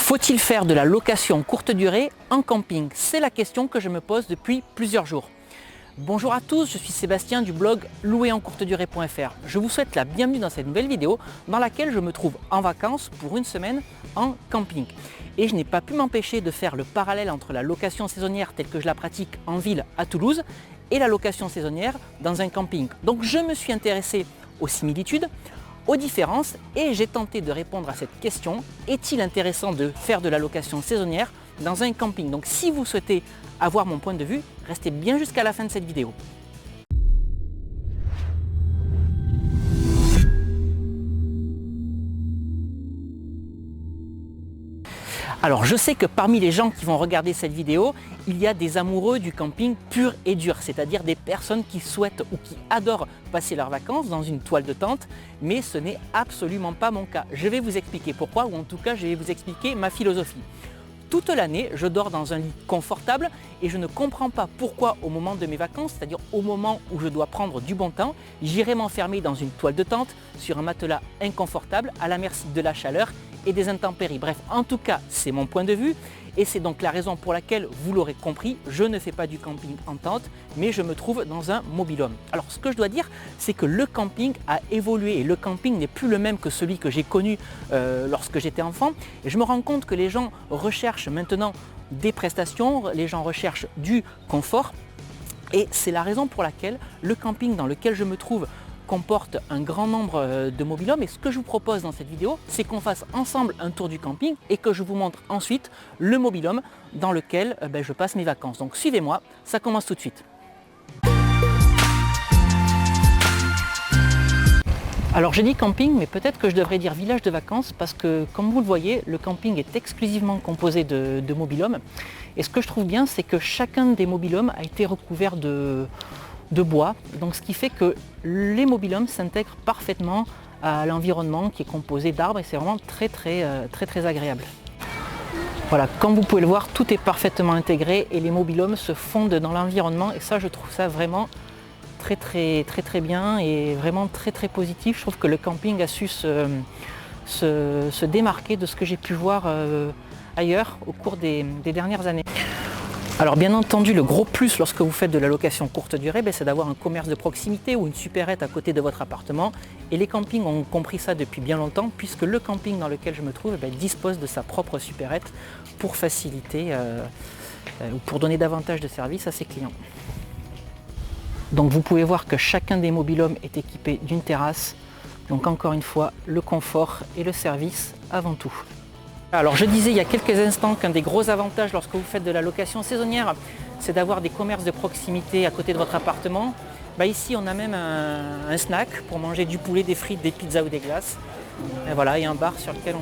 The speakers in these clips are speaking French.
Faut-il faire de la location courte durée en camping? C'est la question que je me pose depuis plusieurs jours. Bonjour à tous, je suis Sébastien du blog louerencourtedurée.fr. Je vous souhaite la bienvenue dans cette nouvelle vidéo dans laquelle je me trouve en vacances pour une semaine en camping. Et je n'ai pas pu m'empêcher de faire le parallèle entre la location saisonnière telle que je la pratique en ville à Toulouse et la location saisonnière dans un camping. Donc je me suis intéressé aux similitudes, aux différences et j'ai tenté de répondre à cette question: est-il intéressant de faire de la location saisonnière dans un camping? Donc si vous souhaitez avoir mon point de vue, restez bien jusqu'à la fin de cette vidéo. Alors je sais que parmi les gens qui vont regarder cette vidéo, il y a des amoureux du camping pur et dur, c'est-à-dire des personnes qui souhaitent ou qui adorent passer leurs vacances dans une toile de tente, mais ce n'est absolument pas mon cas. Je vais vous expliquer pourquoi, ou en tout cas je vais vous expliquer ma philosophie. Toute l'année, je dors dans un lit confortable et je ne comprends pas pourquoi au moment de mes vacances, c'est-à-dire au moment où je dois prendre du bon temps, j'irai m'enfermer dans une toile de tente, sur un matelas inconfortable, à la merci de la chaleur et des intempéries. Bref, en tout cas, c'est mon point de vue et c'est donc la raison pour laquelle, vous l'aurez compris, je ne fais pas du camping en tente, mais je me trouve dans un mobil-home. Alors ce que je dois dire, c'est que le camping a évolué et le camping n'est plus le même que celui que j'ai connu lorsque j'étais enfant. Et je me rends compte que les gens recherchent maintenant des prestations, les gens recherchent du confort. Et c'est la raison pour laquelle le camping dans lequel je me trouve comporte un grand nombre de mobil-homes, et ce que je vous propose dans cette vidéo, c'est qu'on fasse ensemble un tour du camping et que je vous montre ensuite le mobil-home dans lequel je passe mes vacances. Donc suivez-moi, ça commence tout de suite. Alors je dis camping, mais peut-être que je devrais dire village de vacances parce que, comme vous le voyez, le camping est exclusivement composé de mobil-homes. Et ce que je trouve bien, c'est que chacun des mobil-homes a été recouvert de bois, donc ce qui fait que les mobil-homes s'intègrent parfaitement à l'environnement qui est composé d'arbres et c'est vraiment très agréable. Voilà, comme vous pouvez le voir, tout est parfaitement intégré et les mobil-homes se fondent dans l'environnement et ça, je trouve ça vraiment très bien et vraiment très positif. Je trouve que le camping a su se démarquer de ce que j'ai pu voir ailleurs au cours des dernières années. Alors bien entendu, le gros plus lorsque vous faites de la location courte durée, c'est d'avoir un commerce de proximité ou une supérette à côté de votre appartement. Et les campings ont compris ça depuis bien longtemps, puisque le camping dans lequel je me trouve dispose de sa propre supérette pour faciliter ou pour donner davantage de services à ses clients. Donc vous pouvez voir que chacun des mobil-homes est équipé d'une terrasse. Donc encore une fois, le confort et le service avant tout. Alors je disais il y a quelques instants qu'un des gros avantages lorsque vous faites de la location saisonnière, c'est d'avoir des commerces de proximité à côté de votre appartement. Ici on a même un snack pour manger du poulet, des frites, des pizzas ou des glaces. Et voilà, il y a un bar sur lequel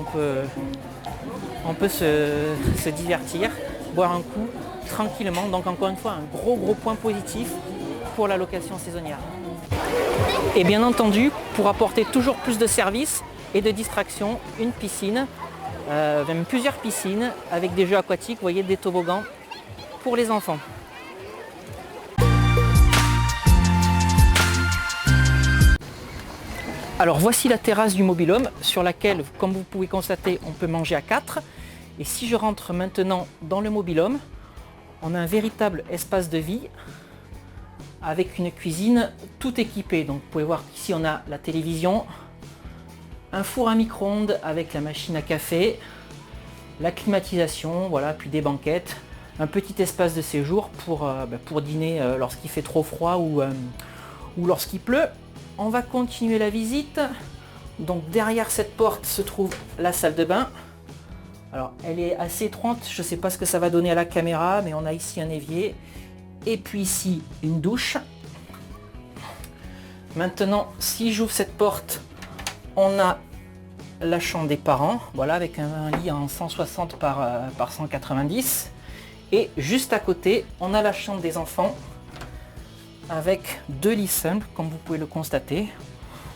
on peut se divertir, boire un coup tranquillement. Donc encore une fois, un gros point positif pour la location saisonnière. Et bien entendu, pour apporter toujours plus de services et de distractions, une piscine. Même plusieurs piscines avec des jeux aquatiques, vous voyez, des toboggans pour les enfants. Alors voici la terrasse du mobil-home sur laquelle, comme vous pouvez constater, on peut manger à 4. Et si je rentre maintenant dans le mobil-home, on a un véritable espace de vie avec une cuisine tout équipée. Donc vous pouvez voir qu'ici on a la télévision, un four à micro-ondes avec la machine à café, la climatisation, voilà, puis des banquettes, un petit espace de séjour pour dîner lorsqu'il fait trop froid ou lorsqu'il pleut. On va continuer la visite. Donc derrière cette porte se trouve la salle de bain. Alors elle est assez étroite, je ne sais pas ce que ça va donner à la caméra, mais on a ici un évier et puis ici une douche. Maintenant, si j'ouvre cette porte, on a la chambre des parents, voilà, avec un lit en 160 par 190. Et juste à côté, on a la chambre des enfants avec 2 lits simples, comme vous pouvez le constater.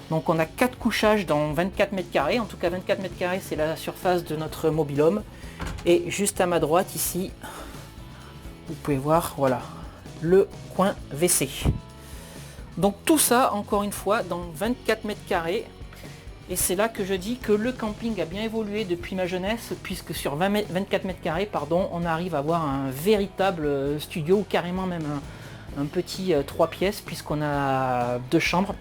Donc on a 4 couchages dans 24 mètres carrés. En tout cas, 24 mètres carrés, c'est la surface de notre mobil-home. Et juste à ma droite, ici, vous pouvez voir, voilà, le coin WC. Donc tout ça, encore une fois, dans 24 mètres carrés. Et c'est là que je dis que le camping a bien évolué depuis ma jeunesse, puisque sur 24 mètres carrés, on arrive à avoir un véritable studio, ou carrément même un petit 3 pièces, puisqu'on a 2 chambres.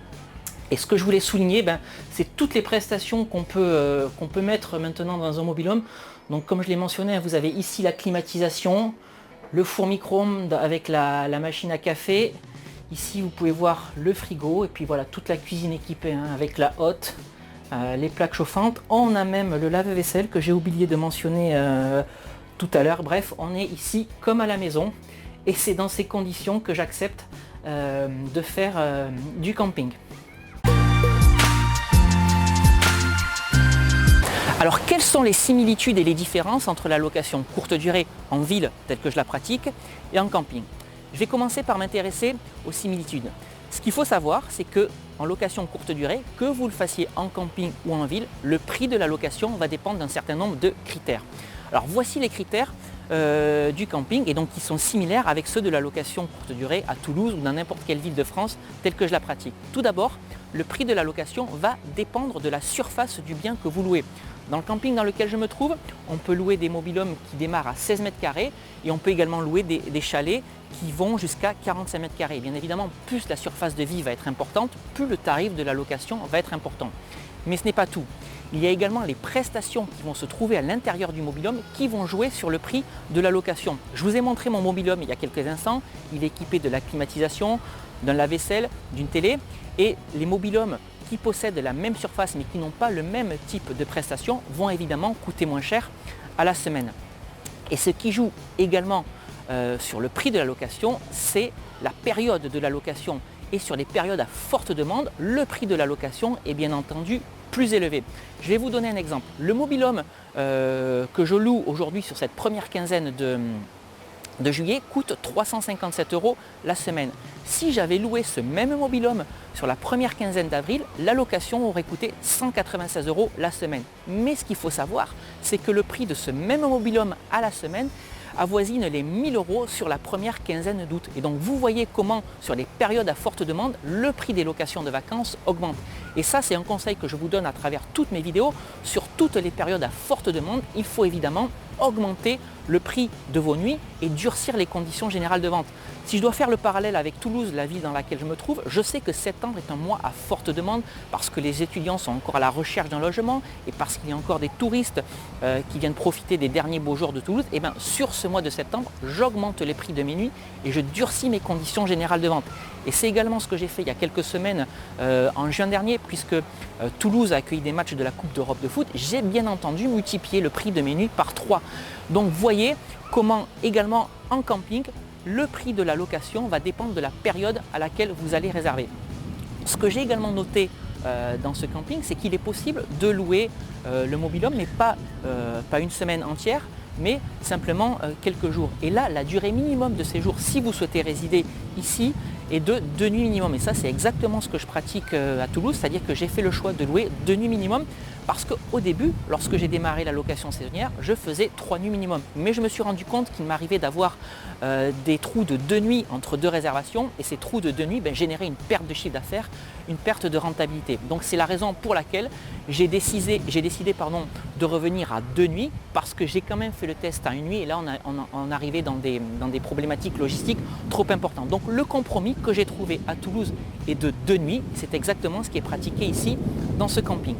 Et ce que je voulais souligner, c'est toutes les prestations qu'on peut mettre maintenant dans un mobil-home. Donc comme je l'ai mentionné, vous avez ici la climatisation, le four micro-ondes avec la machine à café. Ici vous pouvez voir le frigo, et puis voilà toute la cuisine équipée avec la hotte. Les plaques chauffantes, on a même le lave-vaisselle que j'ai oublié de mentionner tout à l'heure. Bref, on est ici comme à la maison, et c'est dans ces conditions que j'accepte de faire du camping. Alors quelles sont les similitudes et les différences entre la location courte durée en ville telle que je la pratique et en camping? Je vais commencer par m'intéresser aux similitudes. Ce qu'il faut savoir, c'est que en location courte durée, que vous le fassiez en camping ou en ville, le prix de la location va dépendre d'un certain nombre de critères. Alors voici les critères du camping, et donc qui sont similaires avec ceux de la location courte durée à Toulouse ou dans n'importe quelle ville de France telle que je la pratique. Tout d'abord, le prix de la location va dépendre de la surface du bien que vous louez. Dans le camping dans lequel je me trouve, on peut louer des mobil-homes qui démarrent à 16 mètres carrés, et on peut également louer des chalets qui vont jusqu'à 45 mètres carrés. Bien évidemment, plus la surface de vie va être importante, plus le tarif de la location va être important. Mais ce n'est pas tout. Il y a également les prestations qui vont se trouver à l'intérieur du mobil-home qui vont jouer sur le prix de la location. Je vous ai montré mon mobil-home il y a quelques instants. Il est équipé de la climatisation, d'un lave-vaisselle, d'une télé, et les mobil-homes qui possèdent la même surface mais qui n'ont pas le même type de prestations vont évidemment coûter moins cher à la semaine. Et ce qui joue également sur le prix de la location, c'est la période de la location. Et sur les périodes à forte demande, le prix de la location est bien entendu plus élevé. Je vais vous donner un exemple. Le mobil-home que je loue aujourd'hui sur cette première quinzaine de juillet coûte 357 € la semaine. Si j'avais loué ce même mobil-home sur la première quinzaine d'avril, la location aurait coûté 196 € la semaine. Mais ce qu'il faut savoir, c'est que le prix de ce même mobil-home à la semaine avoisine les 1000 € sur la première quinzaine d'août. Et donc vous voyez comment sur les périodes à forte demande, le prix des locations de vacances augmente. Et ça, c'est un conseil que je vous donne à travers toutes mes vidéos. Sur toutes les périodes à forte demande, il faut évidemment augmenter le prix de vos nuits et durcir les conditions générales de vente. Si je dois faire le parallèle avec Toulouse, la ville dans laquelle je me trouve, je sais que septembre est un mois à forte demande parce que les étudiants sont encore à la recherche d'un logement et parce qu'il y a encore des touristes qui viennent profiter des derniers beaux jours de Toulouse. Et bien sur ce mois de septembre, j'augmente les prix de mes nuits et je durcis mes conditions générales de vente. Et c'est également ce que j'ai fait il y a quelques semaines en juin dernier, puisque Toulouse a accueilli des matchs de la Coupe d'Europe de foot. J'ai bien entendu multiplié le prix de mes nuits par 3. Donc voyez comment également en camping, le prix de la location va dépendre de la période à laquelle vous allez réserver. Ce que j'ai également noté dans ce camping, c'est qu'il est possible de louer le mobil-home, mais pas une semaine entière, mais simplement quelques jours. Et là, la durée minimum de séjour, si vous souhaitez résider ici, est de 2 nuits minimum. Et ça, c'est exactement ce que je pratique à Toulouse, c'est-à-dire que j'ai fait le choix de louer 2 nuits minimum, parce qu'au début, lorsque j'ai démarré la location saisonnière, je faisais 3 nuits minimum. Mais je me suis rendu compte qu'il m'arrivait d'avoir des trous de 2 nuits entre 2 réservations, et ces trous de 2 nuits généraient une perte de chiffre d'affaires, une perte de rentabilité. Donc c'est la raison pour laquelle j'ai décidé de revenir à 2 nuits, parce que j'ai quand même fait le test à 1 nuit, et là on arrivait dans des problématiques logistiques trop importantes. Donc le compromis que j'ai trouvé à Toulouse est de 2 nuits, c'est exactement ce qui est pratiqué ici dans ce camping.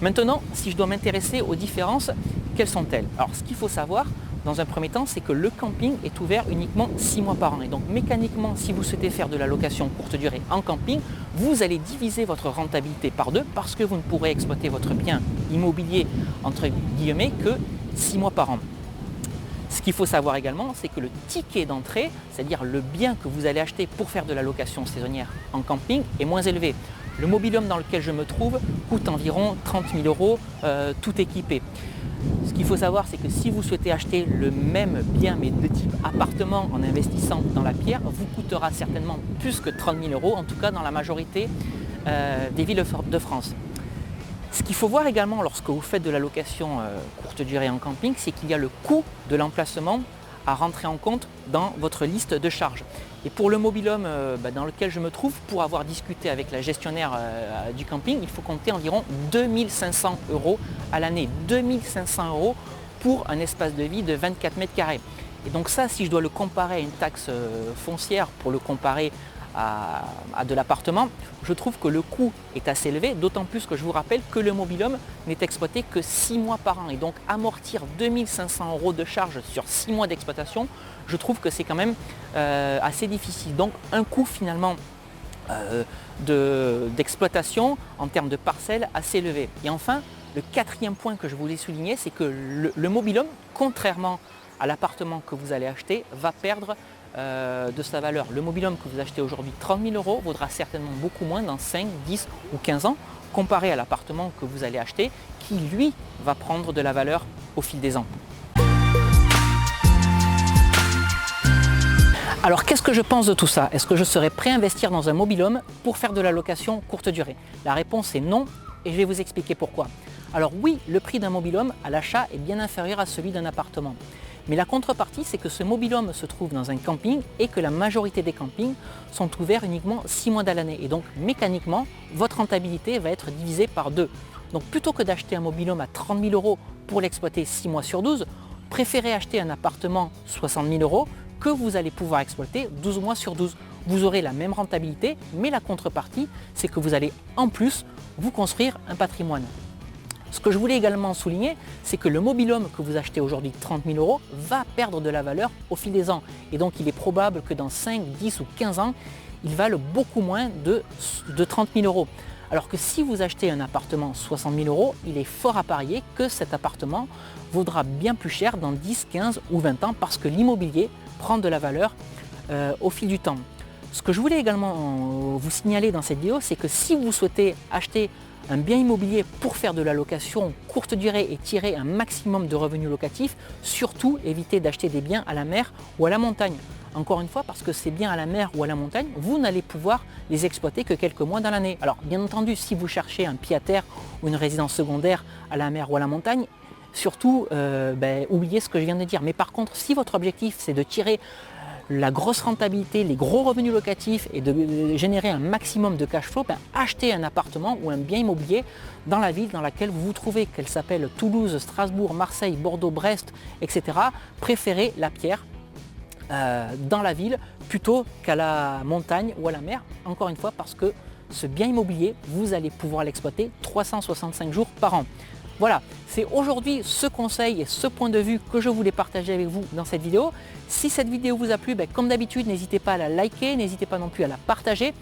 Maintenant, si je dois m'intéresser aux différences, quelles sont-elles? Alors ce qu'il faut savoir dans un premier temps, c'est que le camping est ouvert uniquement 6 mois par an. Et donc mécaniquement, si vous souhaitez faire de la location courte durée en camping, vous allez diviser votre rentabilité par 2 parce que vous ne pourrez exploiter votre bien immobilier entre guillemets que 6 mois par an. Ce qu'il faut savoir également, c'est que le ticket d'entrée, c'est-à-dire le bien que vous allez acheter pour faire de la location saisonnière en camping, est moins élevé. Le mobil-home dans lequel je me trouve coûte environ 30 000 € tout équipé. Ce qu'il faut savoir, c'est que si vous souhaitez acheter le même bien, mais de type appartement en investissant dans la pierre, vous coûtera certainement plus que 30 000 €, en tout cas dans la majorité des villes de France. Ce qu'il faut voir également lorsque vous faites de la location courte durée en camping, c'est qu'il y a le coût de l'emplacement à rentrer en compte dans votre liste de charges. Et pour le mobil-home dans lequel je me trouve, pour avoir discuté avec la gestionnaire du camping, il faut compter environ 2500 € à l'année. 2500 € pour un espace de vie de 24 mètres carrés. Et donc ça, si je dois le comparer à une taxe foncière, pour le comparer à de l'appartement, je trouve que le coût est assez élevé, d'autant plus que je vous rappelle que le mobil-home n'est exploité que 6 mois par an. Et donc amortir 2500 € de charges sur 6 mois d'exploitation, je trouve que c'est quand même assez difficile. Donc un coût finalement d'exploitation en termes de parcelles assez élevé. Et enfin, le quatrième point que je voulais souligner, c'est que le mobil-home, contrairement à l'appartement que vous allez acheter, va perdre de sa valeur. Le mobil-home que vous achetez aujourd'hui 30 000 € vaudra certainement beaucoup moins dans 5, 10 ou 15 ans, comparé à l'appartement que vous allez acheter, qui lui va prendre de la valeur au fil des ans. Alors qu'est-ce que je pense de tout ça? Est-ce que je serais prêt à investir dans un mobil-home pour faire de la location courte durée? La réponse est non, et je vais vous expliquer pourquoi. Alors oui, le prix d'un mobil-home à l'achat est bien inférieur à celui d'un appartement. Mais la contrepartie, c'est que ce mobil-home se trouve dans un camping et que la majorité des campings sont ouverts uniquement 6 mois à l'année. Et donc mécaniquement, votre rentabilité va être divisée par 2. Donc plutôt que d'acheter un mobil-home à 30 000 € pour l'exploiter 6 mois sur 12, préférez acheter un appartement 60 000 € que vous allez pouvoir exploiter 12 mois sur 12. Vous aurez la même rentabilité, mais la contrepartie, c'est que vous allez en plus vous construire un patrimoine. Ce que je voulais également souligner, c'est que le mobil-home que vous achetez aujourd'hui 30 000 € va perdre de la valeur au fil des ans. Et donc il est probable que dans 5, 10 ou 15 ans, il valent beaucoup moins de 30 000 €. Alors que si vous achetez un appartement 60 000 €, il est fort à parier que cet appartement vaudra bien plus cher dans 10, 15 ou 20 ans parce que l'immobilier prend de la valeur au fil du temps. Ce que je voulais également vous signaler dans cette vidéo, c'est que si vous souhaitez acheter un bien immobilier pour faire de la location courte durée et tirer un maximum de revenus locatifs, surtout évitez d'acheter des biens à la mer ou à la montagne. Encore une fois, parce que ces biens à la mer ou à la montagne, vous n'allez pouvoir les exploiter que quelques mois dans l'année. Alors bien entendu, si vous cherchez un pied-à-terre ou une résidence secondaire à la mer ou à la montagne, surtout oubliez ce que je viens de dire. Mais par contre, si votre objectif c'est de tirer la grosse rentabilité, les gros revenus locatifs et de générer un maximum de cash flow, achetez un appartement ou un bien immobilier dans la ville dans laquelle vous vous trouvez, qu'elle s'appelle Toulouse, Strasbourg, Marseille, Bordeaux, Brest, etc. Préférez la pierre dans la ville plutôt qu'à la montagne ou à la mer, encore une fois parce que ce bien immobilier, vous allez pouvoir l'exploiter 365 jours par an. Voilà, c'est aujourd'hui ce conseil et ce point de vue que je voulais partager avec vous dans cette vidéo. Si cette vidéo vous a plu, comme d'habitude, n'hésitez pas à la liker, n'hésitez pas non plus à la partager.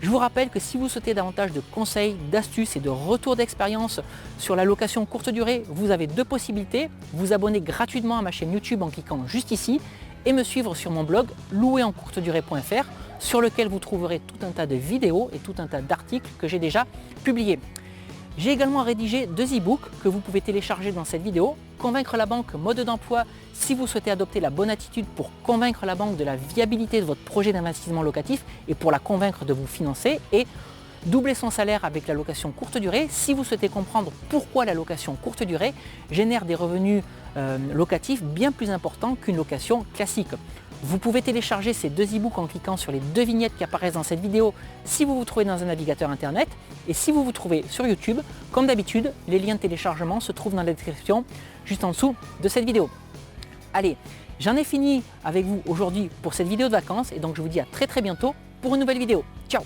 Je vous rappelle que si vous souhaitez davantage de conseils, d'astuces et de retours d'expérience sur la location courte durée, vous avez deux possibilités. Vous abonner gratuitement à ma chaîne YouTube en cliquant juste ici et me suivre sur mon blog louerencourtedurée.fr sur lequel vous trouverez tout un tas de vidéos et tout un tas d'articles que j'ai déjà publiés. J'ai également rédigé 2 e-books que vous pouvez télécharger dans cette vidéo. Convaincre la banque, mode d'emploi, si vous souhaitez adopter la bonne attitude pour convaincre la banque de la viabilité de votre projet d'investissement locatif et pour la convaincre de vous financer. Et doubler son salaire avec la location courte durée, si vous souhaitez comprendre pourquoi la location courte durée génère des revenus locatifs bien plus importants qu'une location classique. Vous pouvez télécharger ces 2 e-books en cliquant sur les 2 vignettes qui apparaissent dans cette vidéo si vous vous trouvez dans un navigateur internet. Et si vous vous trouvez sur YouTube, comme d'habitude, les liens de téléchargement se trouvent dans la description juste en dessous de cette vidéo. Allez, j'en ai fini avec vous aujourd'hui pour cette vidéo de vacances et donc je vous dis à très bientôt pour une nouvelle vidéo. Ciao!